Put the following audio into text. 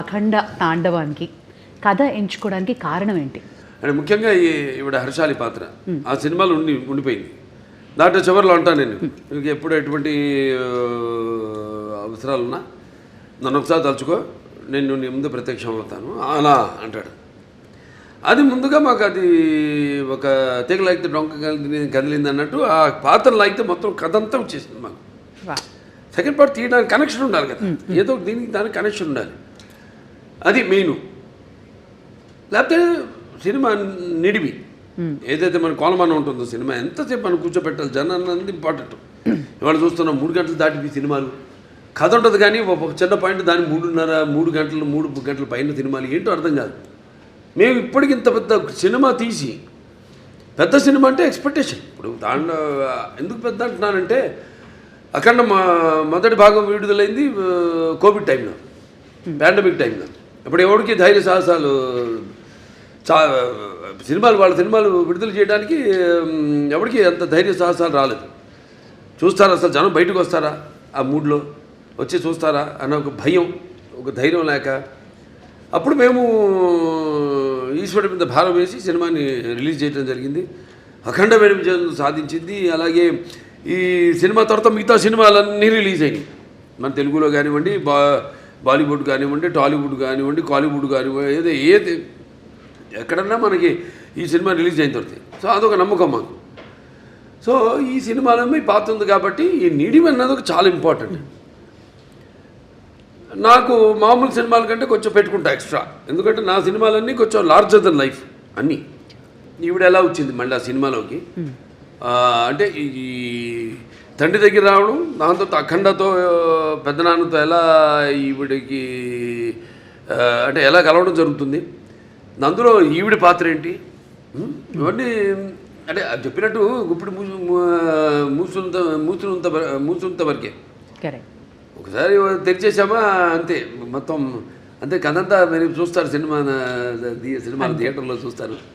అఖండ తాండవానికి కథ ఎంచుకోవడానికి కారణం ఏంటి? అంటే ముఖ్యంగా ఈవిడ హర్షాలి పాత్ర ఆ సినిమాలో ఉండిపోయింది. దాంట్లో చివరిలో అంటాను నేను, మీకు ఎప్పుడు ఎటువంటి అవసరాలున్నా నన్ను ఒకసారి తలుచుకో, నేను నీ ముందు ప్రత్యక్షం అవుతాను అలా అంటాడు. అది ముందుగా మాకు అది ఒక తెగ లాగితే డొంక కదిలింది అన్నట్టు ఆ పాత్ర లాగితే మొత్తం కథ అంతా వచ్చేసింది మాకు. సెకండ్ పార్ట్ తీయడానికి కనెక్షన్ ఉండాలి కదా, ఏదో దీనికి దానికి కనెక్షన్ ఉండాలి, అది మెయిన్. లేకపోతే సినిమా నిడివి ఏదైతే మన కోలమానం ఉంటుందో సినిమా ఎంతసేపు మనం కూర్చోబెట్టాలి, జనాన్ని అన్నది ఇంపార్టెంట్. ఇవాళ చూస్తున్నాం 3 గంటలు దాటిపి సినిమాలు, కథ ఉంటుంది కానీ ఒక చిన్న పాయింట్ దాన్ని 3 గంటల పైన సినిమాలు ఏంటో అర్థం కాదు. మేము ఇప్పటికి ఇంత పెద్ద సినిమా తీసి, పెద్ద సినిమా అంటే ఎక్స్పెక్టేషన్. ఇప్పుడు దాంట్లో ఎందుకు పెద్ద అంటున్నానంటే, అఖండ మొదటి భాగం విడుదలైంది కోవిడ్ టైంలో, పాండమిక్ టైంలో. ఇప్పుడు ఎవరికి ధైర్య సాహసాలు వాళ్ళ సినిమాలు విడుదల చేయడానికి ఎవరికి అంత ధైర్య సాహసాలు రాలేదు. చూస్తారా అసలు జనం బయటకు వస్తారా, ఆ మూడ్లో వచ్చి చూస్తారా అన్న ఒక భయం, ఒక ధైర్యం లేక అప్పుడు మేము ఈశ్వరుడి మీద భారం వేసి సినిమాని రిలీజ్ చేయడం జరిగింది. అఖండమైన విజయం సాధించింది. అలాగే ఈ సినిమా తర్వాత మిగతా సినిమాలన్నీ రిలీజ్ అయినాయి. మన తెలుగులో కానివ్వండి, బాలీవుడ్ కానివ్వండి, టాలీవుడ్ కానివ్వండి, కాలీవుడ్ కానివ్వండి, ఏది ఎక్కడన్నా మనకి ఈ సినిమా రిలీజ్ అయిన తర్వాత. సో అదొక నమ్మకం మాకు. సో ఈ సినిమాలో మీ పాత్ర ఉంది కాబట్టి ఈ నీడివి అన్నది ఒక చాలా ఇంపార్టెంట్. నాకు మామూలు సినిమాల కంటే కొంచెం పెట్టుకుంటా ఎక్స్ట్రా, ఎందుకంటే నా సినిమాలన్నీ కొంచెం లార్జర్ దెన్ లైఫ్ అన్నీ. ఈవిడ ఎలా వచ్చింది మళ్ళీ ఆ సినిమాలోకి అంటే ఈ తండ్రి దగ్గర రావడం, దాంతో అఖండతో పెద్దనాన్నతో ఎలా ఈవిడికి అంటే ఎలా కలవడం జరుగుతుంది, అందులో ఈవిడ పాత్ర ఏంటి, ఇవన్నీ అంటే చెప్పినట్టు ఇప్పుడు మూసుంత వరకే. ఒకసారి తెరిచేసామా అంతే, మొత్తం అంతే. కథంతా మీరు చూస్తారు సినిమా థియేటర్లో చూస్తారు.